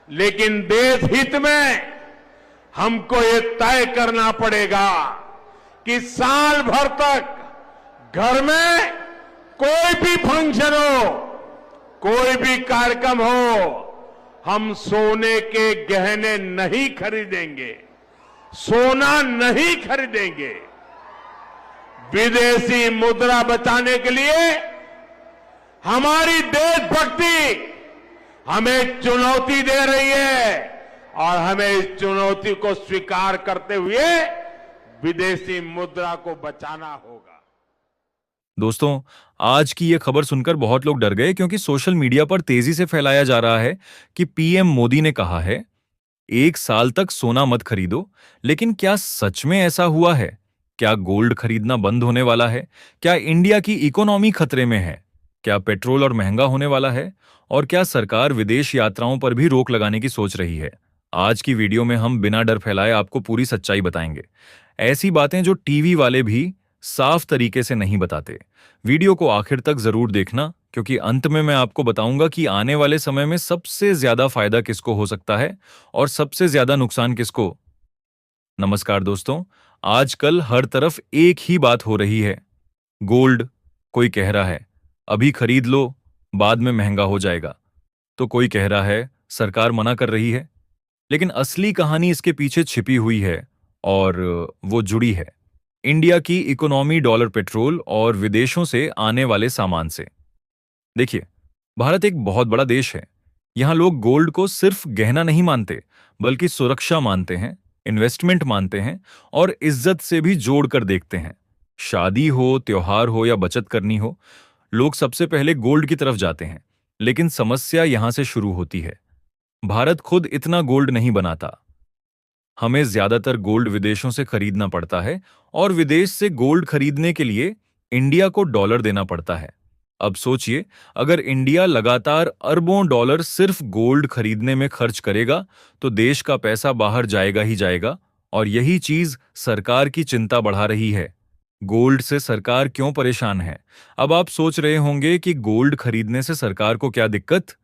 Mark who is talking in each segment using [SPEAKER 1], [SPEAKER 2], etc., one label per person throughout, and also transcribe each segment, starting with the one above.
[SPEAKER 1] लेकिन देश हित में हमको ये तय करना पड़ेगा कि साल भर तक घर में कोई भी फंक्शन हो, कोई भी कार्यक्रम हो, हम सोने के गहने नहीं खरीदेंगे, सोना नहीं खरीदेंगे। विदेशी मुद्रा बचाने के लिए हमारी देशभक्ति हमें चुनौती दे रही है और हमें इस चुनौती को स्वीकार करते हुए विदेशी मुद्रा को बचाना होगा।
[SPEAKER 2] दोस्तों, आज की ये खबर सुनकर बहुत लोग डर गए क्योंकि सोशल मीडिया पर तेजी से फैलाया जा रहा है कि पीएम मोदी ने कहा है 1 साल तक सोना मत खरीदो। लेकिन क्या सच में ऐसा हुआ है? क्या गोल्ड खरीदना बंद होने वाला है? क्या इंडिया की इकोनॉमी खतरे में है? क्या पेट्रोल और महंगा होने वाला है? और क्या सरकार विदेश यात्राओं पर भी रोक लगाने की सोच रही है? आज की वीडियो में हम बिना डर फैलाए आपको पूरी सच्चाई बताएंगे। ऐसी बातें जो टीवी वाले भी साफ तरीके से नहीं बताते। वीडियो को आखिर तक जरूर देखना, क्योंकि अंत में मैं आपको बताऊंगा कि आने वाले समय में सबसे ज्यादा फायदा किसको हो सकता है और सबसे ज्यादा नुकसान किसको। नमस्कार दोस्तों, आजकल हर तरफ एक ही बात हो रही है। गोल्ड, कोई कह रहा है अभी खरीद लो, बाद में महंगा हो जाएगा। तो कोई कह रहा है सरकार मना कर रही है। लेकिन असली कहानी इसके पीछे छिपी हुई है और वो जुड़ी है इंडिया की इकोनॉमी, डॉलर, पेट्रोल और विदेशों से आने वाले सामान से। देखिए, भारत एक बहुत बड़ा देश है। यहां लोग गोल्ड को सिर्फ गहना नहीं मानते, बल्कि सुरक्षा मानते हैं, इन्वेस्टमेंट मानते हैं और इज्जत से भी जोड़कर देखते हैं। शादी हो, त्योहार हो या बचत करनी हो, लोग सबसे पहले गोल्ड की तरफ जाते हैं। लेकिन समस्या यहां से शुरू होती है। भारत खुद इतना गोल्ड नहीं बनाता। हमें ज्यादातर गोल्ड विदेशों से खरीदना पड़ता है और विदेश से गोल्ड खरीदने के लिए इंडिया को डॉलर देना पड़ता है। अब सोचिए, अगर इंडिया लगातार अरबों डॉलर सिर्फ गोल्ड खरीदने में खर्च करेगा तो देश का पैसा बाहर जाएगा ही जाएगा। और यही चीज सरकार की चिंता बढ़ा रही है। गोल्ड से सरकार क्यों परेशान है? अब आप सोच रहे होंगे कि गोल्ड खरीदने से सरकार को क्या दिक्कत?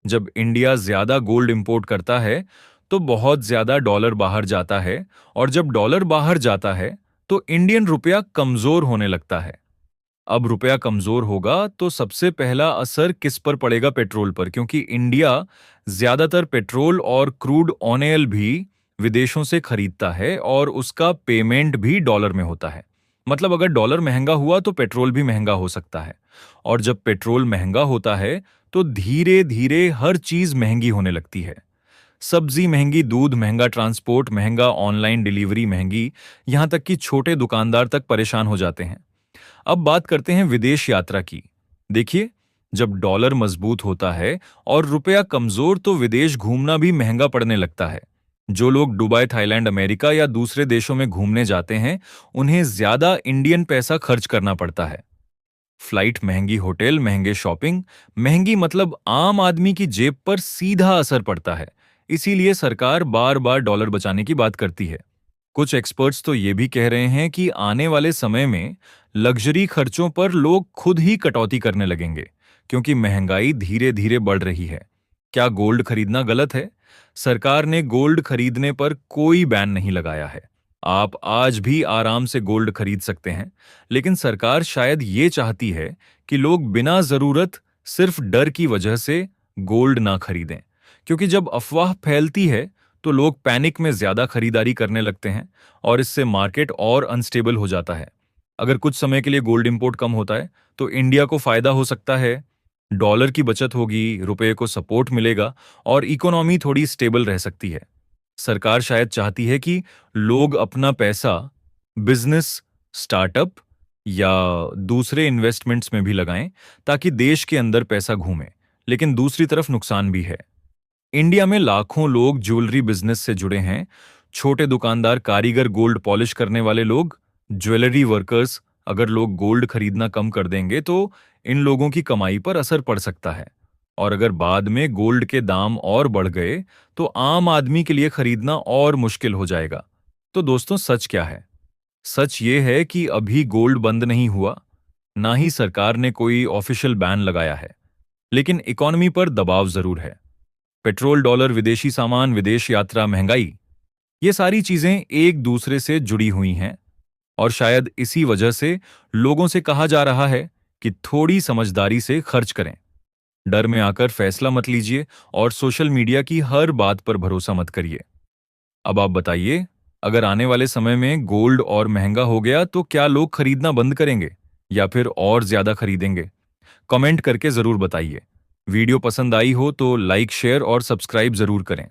[SPEAKER 2] जब इंडिया ज्यादा गोल्ड इंपोर्ट करता है तो बहुत ज्यादा डॉलर बाहर जाता है, और जब डॉलर बाहर जाता है तो इंडियन रुपया कमजोर होने लगता है। अब रुपया कमजोर होगा तो सबसे पहला असर किस पर पड़ेगा? पेट्रोल पर, क्योंकि इंडिया ज्यादातर पेट्रोल और क्रूड ऑयल भी विदेशों से खरीदता है और उसका पेमेंट भी डॉलर में होता है। मतलब अगर डॉलर महंगा हुआ तो पेट्रोल भी महंगा हो सकता है, और जब पेट्रोल महंगा होता है तो धीरे धीरे हर चीज महंगी होने लगती है। सब्जी महंगी, दूध महंगा, ट्रांसपोर्ट महंगा, ऑनलाइन डिलीवरी महंगी, यहां तक कि छोटे दुकानदार तक परेशान हो जाते हैं। अब बात करते हैं विदेश यात्रा की। देखिए, जब डॉलर मजबूत होता है और रुपया कमजोर तो विदेश घूमना भी महंगा पड़ने लगता है। जो लोग दुबई, थाईलैंड, अमेरिका या दूसरे देशों में घूमने जाते हैं, उन्हें ज्यादा इंडियन पैसा खर्च करना पड़ता है। फ्लाइट महंगी, होटल महंगे, शॉपिंग महंगी, मतलब आम आदमी की जेब पर सीधा असर पड़ता है। इसीलिए सरकार बार बार डॉलर बचाने की बात करती है। कुछ एक्सपर्ट्स तो ये भी कह रहे हैं कि आने वाले समय में लग्जरी खर्चों पर लोग खुद ही कटौती करने लगेंगे, क्योंकि महंगाई धीरे धीरे बढ़ रही है। क्या गोल्ड खरीदना गलत है? सरकार ने गोल्ड खरीदने पर कोई बैन नहीं लगाया है। आप आज भी आराम से गोल्ड खरीद सकते हैं। लेकिन सरकार शायद ये चाहती है कि लोग बिना जरूरत, सिर्फ डर की वजह से गोल्ड ना खरीदें। क्योंकि जब अफवाह फैलती है तो लोग पैनिक में ज्यादा खरीदारी करने लगते हैं और इससे मार्केट और अनस्टेबल हो जाता है। अगर कुछ समय के लिए गोल्ड इंपोर्ट कम होता है तो इंडिया को फायदा हो सकता है, डॉलर की बचत होगी, रुपए को सपोर्ट मिलेगा और इकोनॉमी थोड़ी स्टेबल रह सकती है। सरकार शायद चाहती है कि लोग अपना पैसा बिजनेस, स्टार्टअप या दूसरे इन्वेस्टमेंट्स में भी लगाएं, ताकि देश के अंदर पैसा घूमे। लेकिन दूसरी तरफ नुकसान भी है। इंडिया में लाखों लोग ज्वेलरी बिजनेस से जुड़े हैं। छोटे दुकानदार, कारीगर, गोल्ड पॉलिश करने वाले लोग, ज्वेलरी वर्कर्स। अगर लोग गोल्ड खरीदना कम कर देंगे तो इन लोगों की कमाई पर असर पड़ सकता है। और अगर बाद में गोल्ड के दाम और बढ़ गए तो आम आदमी के लिए खरीदना और मुश्किल हो जाएगा। तो दोस्तों, सच क्या है? सच ये है कि अभी गोल्ड बंद नहीं हुआ, ना ही सरकार ने कोई ऑफिशियल बैन लगाया है। लेकिन इकोनॉमी पर दबाव जरूर है। पेट्रोल, डॉलर, विदेशी सामान, विदेश यात्रा, महंगाई, ये सारी चीजें एक दूसरे से जुड़ी हुई हैं और शायद इसी वजह से लोगों से कहा जा रहा है कि थोड़ी समझदारी से खर्च करें। डर में आकर फैसला मत लीजिए और सोशल मीडिया की हर बात पर भरोसा मत करिए। अब आप बताइए, अगर आने वाले समय में गोल्ड और महंगा हो गया तो क्या लोग खरीदना बंद करेंगे या फिर और ज्यादा खरीदेंगे? कमेंट करके जरूर बताइए। वीडियो पसंद आई हो तो लाइक, शेयर और सब्सक्राइब जरूर करें।